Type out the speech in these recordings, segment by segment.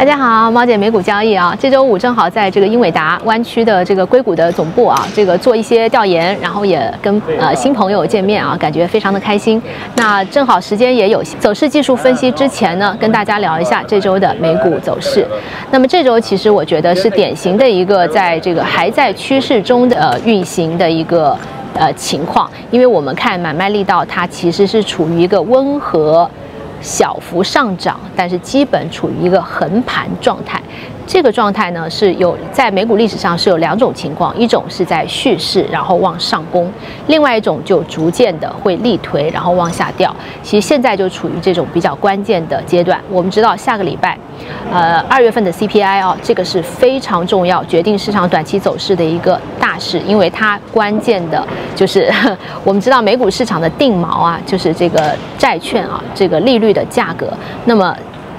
大家好，猫姐美股交易啊，这周五正好在这个英伟达湾区的这个硅谷的总部啊，这个做一些调研，然后也跟新朋友见面啊，感觉非常的开心。那正好时间也有走势技术分析之前呢，跟大家聊一下这周的美股走势。那么这周其实我觉得是典型的一个在这个还在趋势中的运行的一个情况，因为我们看买卖力道它其实是处于一个温和小幅上涨，但是基本处于一个横盘状态。这个状态呢是有在美股历史上是有两种情况，一种是在蓄势然后往上攻，另外一种就逐渐的会力推然后往下掉。其实现在就处于这种比较关键的阶段。我们知道下个礼拜2月份的 CPI 啊，这个是非常重要，决定市场短期走势的一个大事，因为它关键的就是我们知道美股市场的定锚啊，就是这个债券啊，这个利率的价格。那么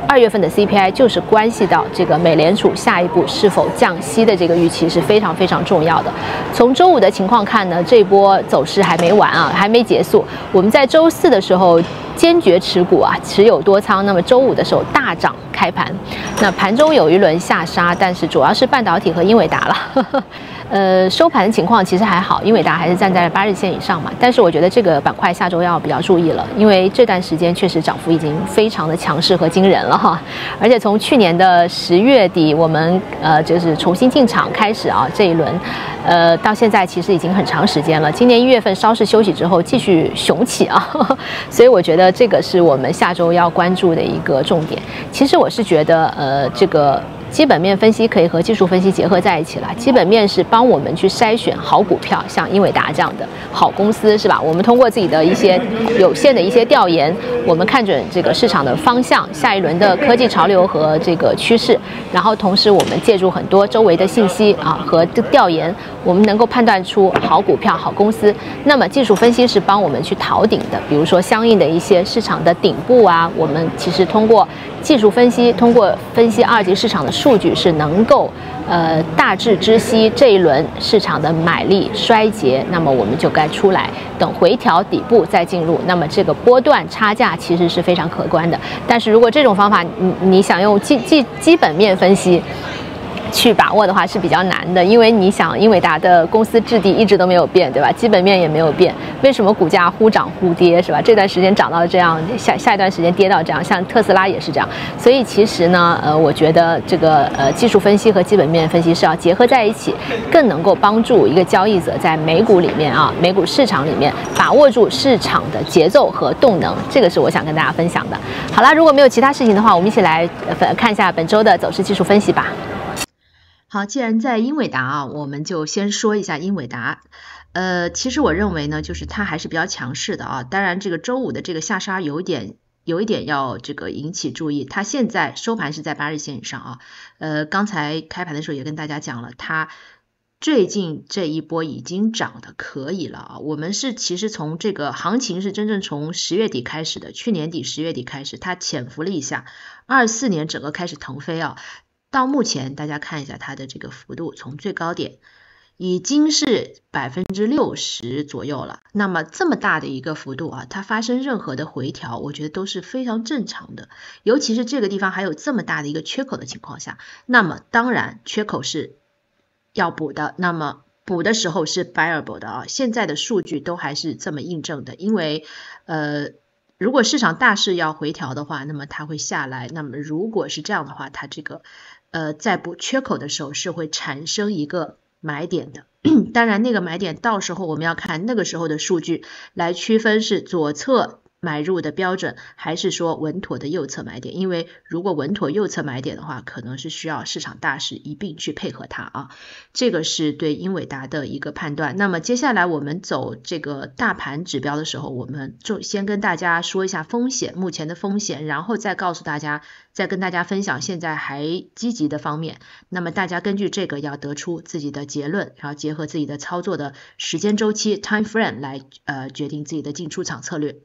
2月份的 CPI 就是关系到这个美联储下一步是否降息的这个预期是非常非常重要的。从周五的情况看呢，这波走势还没完啊，还没结束。我们在周四的时候坚决持股啊，持有多仓，那么周五的时候大涨开盘，那盘中有一轮下杀，但是主要是半导体和英伟达了。收盘的情况其实还好，英伟达还是站在8日线以上嘛，但是我觉得这个板块下周要比较注意了，因为这段时间确实涨幅已经非常的强势和惊人了哈，而且从去年的10月底我们就是重新进场开始啊，这一轮到现在其实已经很长时间了，今年1月份稍事休息之后继续雄起啊，所以我觉得这个是我们下周要关注的一个重点。其实我是觉得这个基本面分析可以和技术分析结合在一起了。基本面是帮我们去筛选好股票，像英伟达这样的好公司，是吧？我们通过自己的一些有限的一些调研，我们看准这个市场的方向，下一轮的科技潮流和这个趋势，然后同时我们借助很多周围的信息啊和调研，我们能够判断出好股票、好公司。那么技术分析是帮我们去逃顶的，比如说相应的一些市场的顶部啊，我们其实通过技术分析，通过分析二级市场的数据是能够大致知悉这一轮市场的买力衰竭，那么我们就该出来，等回调底部再进入。那么这个波段差价其实是非常可观的。但是如果这种方法你想用基本面分析去把握的话是比较难的，因为你想英伟达的公司质地一直都没有变，对吧？基本面也没有变，为什么股价忽涨忽跌，是吧？这段时间涨到这样，下一段时间跌到这样，像特斯拉也是这样。所以其实呢，我觉得这个技术分析和基本面分析是要结合在一起，更能够帮助一个交易者在美股里面啊，美股市场里面把握住市场的节奏和动能。这个是我想跟大家分享的。好啦，如果没有其他事情的话，我们一起来看一下本周的走势技术分析吧。好，既然在英伟达啊，我们就先说一下英伟达。其实我认为呢，就是它还是比较强势的啊。当然，这个周五的这个下杀有一点要这个引起注意。它现在收盘是在8日线以上啊。刚才开盘的时候也跟大家讲了，它最近这一波已经涨得可以了啊。我们是其实从这个行情是真正从10月底开始的，去年底10月底开始，它潜伏了一下，24年整个开始腾飞啊。到目前大家看一下它的这个幅度，从最高点已经是60%左右了。那么这么大的一个幅度啊，它发生任何的回调，我觉得都是非常正常的。尤其是这个地方还有这么大的一个缺口的情况下，那么当然缺口是要补的，那么补的时候是 buyable 的啊。现在的数据都还是这么印证的，因为如果市场大势要回调的话，那么它会下来。那么如果是这样的话，它这个在补缺口的时候是会产生一个买点的。当然那个买点到时候我们要看那个时候的数据来区分是左侧买入的标准，还是说稳妥的右侧买点。因为如果稳妥右侧买点的话，可能是需要市场大势一并去配合它啊。这个是对英伟达的一个判断。那么接下来我们走这个大盘指标的时候，我们就先跟大家说一下风险，目前的风险，然后再告诉大家，再跟大家分享现在还积极的方面。那么大家根据这个要得出自己的结论，然后结合自己的操作的时间周期 time frame 来决定自己的进出场策略。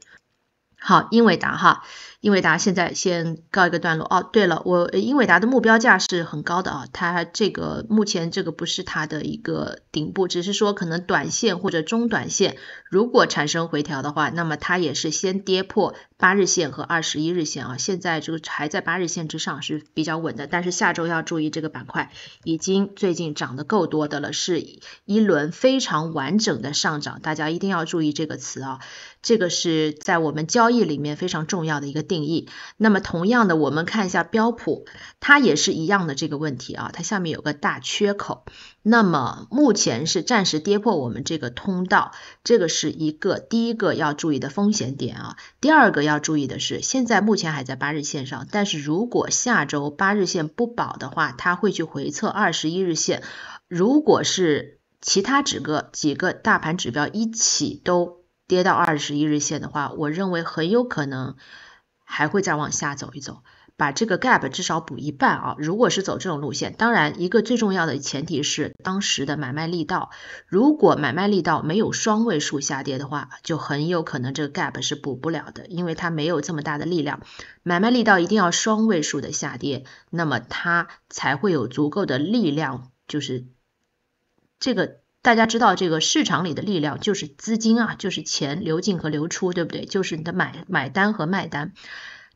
好，英伟达哈，英伟达现在先告一个段落哦。对了，英伟达的目标价是很高的啊，它这个目前这个不是它的一个顶部，只是说可能短线或者中短线如果产生回调的话，那么它也是先跌破8日线和21日线啊，现在这个还在8日线之上是比较稳的，但是下周要注意这个板块已经最近涨得够多的了，是一轮非常完整的上涨，大家一定要注意这个词啊，这个是在我们交易里面非常重要的一个定义。那么同样的，我们看一下标普，它也是一样的这个问题啊，它下面有个大缺口，那么目前是暂时跌破我们这个通道，这个是第一个要注意的风险点啊。第二个要注意的是，现在目前还在8日线上，但是如果下周8日线不保的话，它会去回测21日线。如果是其他几个大盘指标一起都跌到21日线的话，我认为很有可能还会再往下走一走，把这个 gap 至少补一半啊。如果是走这种路线，当然一个最重要的前提是当时的买卖力道，如果买卖力道没有双位数下跌的话，就很有可能这个 gap 是补不了的，因为它没有这么大的力量，买卖力道一定要双位数的下跌，那么它才会有足够的力量，就是这个大家知道这个市场里的力量就是资金啊，就是钱流进和流出，对不对？就是你的买单和卖单，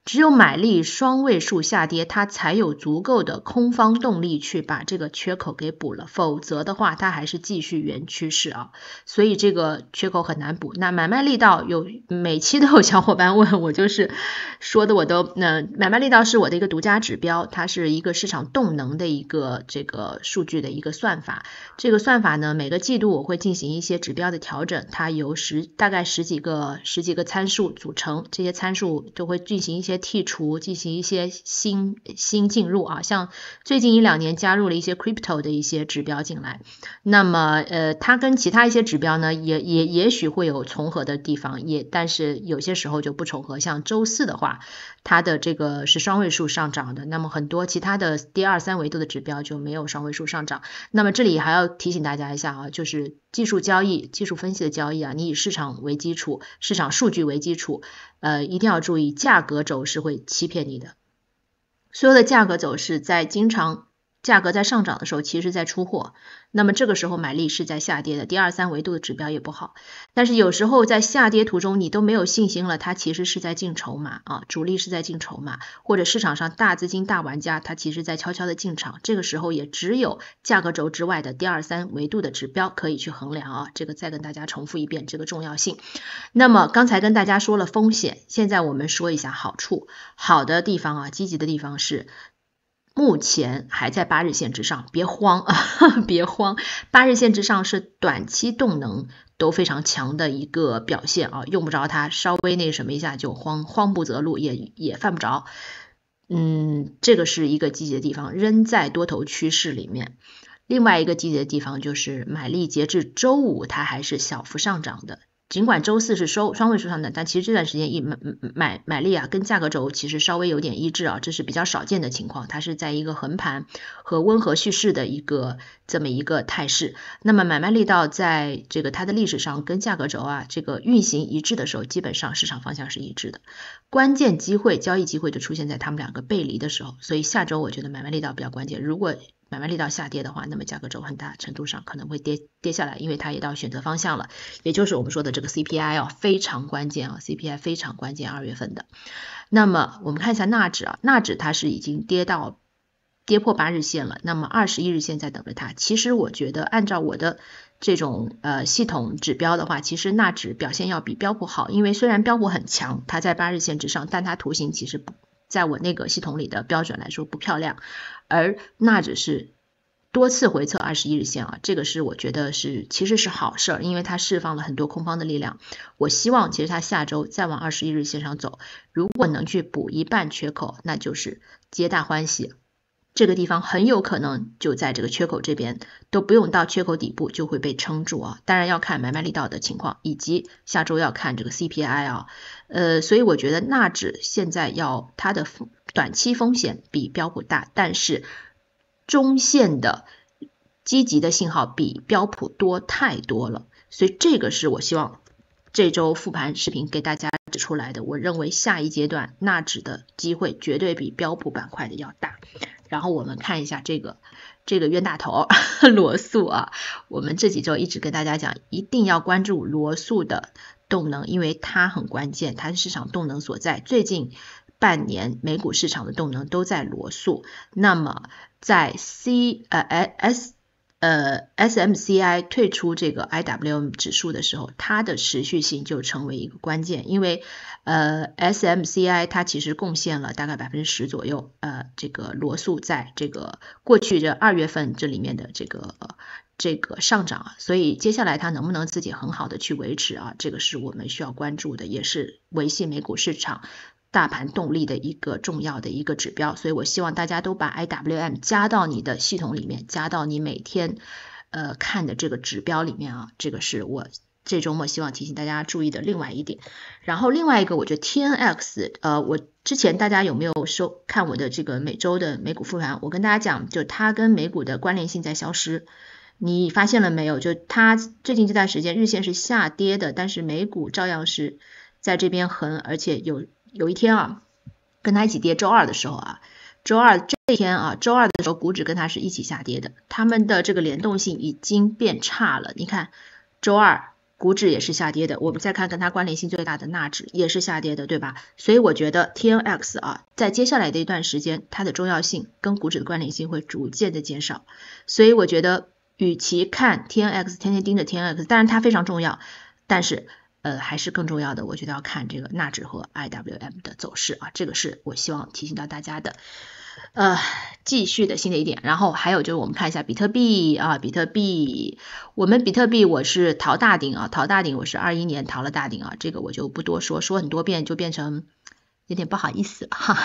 只有买力双位数下跌，它才有足够的空方动力去把这个缺口给补了，否则的话它还是继续原趋势啊，所以这个缺口很难补。那买卖力道每期都有小伙伴问我，就是说的我都买卖力道是我的一个独家指标，它是一个市场动能的一个这个数据的一个算法，这个算法呢每个季度我会进行一些指标的调整，它由大概十几个参数组成，这些参数就会进行一些剔除，进行一些新进入啊，像最近1-2年加入了一些 crypto 的一些指标进来，那么它跟其他一些指标呢也许会有重合的地方，但是有些时候就不重合，像周四的话它的这个是双位数上涨的，那么很多其他的第2、3维度的指标就没有双位数上涨。那么这里还要提醒大家一下啊，就是技术交易、技术分析的交易啊，你以市场为基础，市场数据为基础，一定要注意价格走势会欺骗你的。所有的价格走势经常价格在上涨的时候其实在出货，那么这个时候买力是在下跌的，第2、3维度的指标也不好，但是有时候在下跌途中你都没有信心了，它其实是在进筹码啊，主力是在进筹码，或者市场上大资金大玩家他其实在悄悄的进场，这个时候也只有价格轴之外的第2、3维度的指标可以去衡量啊，这个再跟大家重复一遍这个重要性。那么刚才跟大家说了风险，现在我们说一下好处，好的地方啊，积极的地方是目前还在8日线之上，别慌啊，别慌，8日线之上是短期动能都非常强的一个表现啊，用不着它稍微那什么一下就慌不择路，也犯不着。这个是一个积极的地方，仍在多头趋势里面。另外一个积极的地方就是买力截至周五它还是小幅上涨的。尽管周四是双位数上涨，但其实这段时间买力啊跟价格轴其实稍微有点一致啊，这是比较少见的情况，它是在一个横盘和温和蓄势的这么一个态势。那么买卖力道在这个它的历史上跟价格轴啊这个运行一致的时候，基本上市场方向是一致的。关键交易机会就出现在他们两个背离的时候，所以下周我觉得买卖力道比较关键。如果买卖力道下跌的话，那么价格轴很大程度上可能会跌下来，因为它也到选择方向了，也就是我们说的这个 CPI 啊，非常关键啊 ，CPI 非常关键，2月份的。那么我们看一下纳指啊，纳指它是已经跌破8日线了，那么21日线在等着它。其实我觉得按照我的这种系统指标的话，其实纳指表现要比标普好，因为虽然标普很强，它在8日线之上，但它图形其实在我那个系统里的标准来说不漂亮，而纳指是多次回测21日线啊，这个是我觉得其实是好事儿，因为它释放了很多空方的力量。我希望其实它下周再往21日线上走，如果能去补一半缺口，那就是皆大欢喜。这个地方很有可能就在这个缺口这边，都不用到缺口底部就会被撑住啊。当然要看买卖力道的情况，以及下周要看这个 CPI 啊。所以我觉得纳指现在它的短期风险比标普大，但是中线的积极的信号比标普多太多了，所以这个是我希望这周复盘视频给大家指出来的。我认为下一阶段纳指的机会绝对比标普板块的要大。然后我们看一下这个冤大头罗素啊，我们这几周一直跟大家讲，一定要关注罗素的动能，因为它很关键，它是市场动能所在。最近半年美股市场的动能都在罗素，那么在SMCI 退出这个 IWM 指数的时候，它的持续性就成为一个关键，因为SMCI 它其实贡献了大概10%左右，这个罗素在这个过去这2月份这里面的这个上涨，所以接下来它能不能自己很好的去维持啊，这个是我们需要关注的，也是维系美股市场大盘动力的一个重要的一个指标。所以我希望大家都把 IWM 加到你的系统里面，加到你每天看的这个指标里面啊，这个是我这周末希望提醒大家注意的另外一点。然后另外一个，我觉得 TNX 我之前大家有没有看我的这个每周的美股复盘，我跟大家讲，就它跟美股的关联性在消失。你发现了没有？就它最近这段时间日线是下跌的，但是美股照样是在这边横，而且有一天啊，跟它一起跌。周二的时候啊，周二的时候股指跟它是一起下跌的，它们的这个联动性已经变差了。你看周二股指也是下跌的，我们再看跟它关联性最大的纳指也是下跌的，对吧？所以我觉得 TNX 啊，在接下来的一段时间，它的重要性跟股指的关联性会逐渐的减少，所以我觉得与其看 TNX 天天盯着 TNX， 当然它非常重要，但是还是更重要的，我觉得要看这个纳指和 IWM 的走势啊，这个是我希望提醒到大家的继续的新的一点。然后还有就是我们看一下比特币啊，比特币我是淘大顶啊，我是21年淘了大顶啊，这个我就不多说很多遍就变成有点不好意思了哈。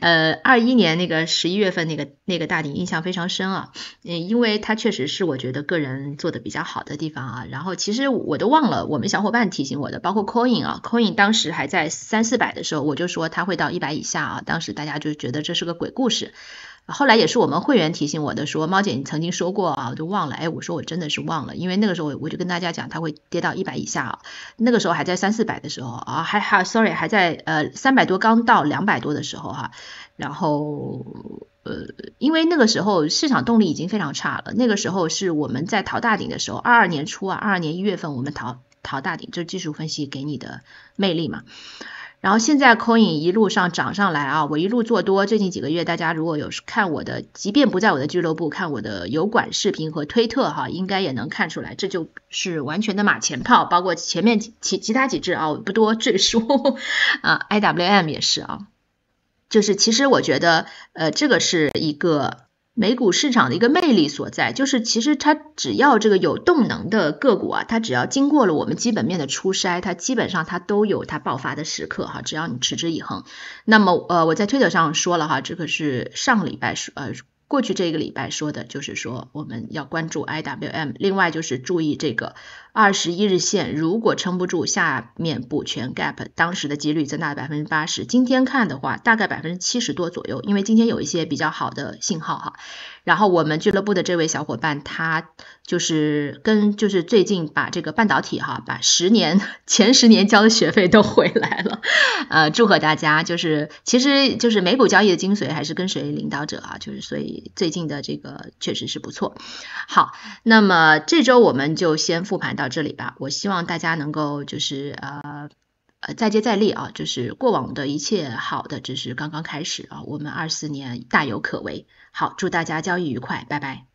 21年那个11月份那个大顶印象非常深啊，因为它确实是我觉得个人做的比较好的地方啊。然后其实我都忘了我们小伙伴提醒我的，包括 Coin 当时还在300-400的时候，我就说它会到100以下啊，当时大家就觉得这是个鬼故事。后来也是我们会员提醒我的，说猫姐你曾经说过啊，我就忘了。我说我真的是忘了，因为那个时候我就跟大家讲它会跌到100以下啊，那个时候还在300-400的时候啊，还在300多刚到200多的时候哈。然后因为那个时候市场动力已经非常差了，那个时候是我们在淘大顶的时候，22年初啊，22年1月份我们淘大顶，这是技术分析给你的魅力嘛。然后现在 Coin 一路上涨上来啊，我一路做多，最近几个月大家如果有看我的，即便不在我的俱乐部看我的油管视频和推特哈，应该也能看出来，这就是完全的马前炮，包括前面其他几只啊，我不多赘述啊 ，IWM 也是啊，就是其实我觉得这个是一个美股市场的一个魅力所在，就是其实它只要这个有动能的个股啊，它只要经过了我们基本面的初筛，它基本上它都有它爆发的时刻哈，只要你持之以恒。那么我在推特上说了哈，这个是上个礼拜过去这个礼拜说的，就是说我们要关注 IWM， 另外就是注意这个21日线，如果撑不住下面补全 gap， 当时的几率增大了 80%， 今天看的话大概 70% 多左右，因为今天有一些比较好的信号哈。然后我们俱乐部的这位小伙伴他就是最近把这个半导体哈，把前10年交的学费都回来了，祝贺大家，其实就是美股交易的精髓还是跟随领导者啊，就是所以最近的这个确实是不错。好，那么这周我们就先复盘到这里吧，我希望大家能够再接再厉啊，就是过往的一切好的只是刚刚开始啊，我们24年大有可为。好，祝大家交易愉快，拜拜。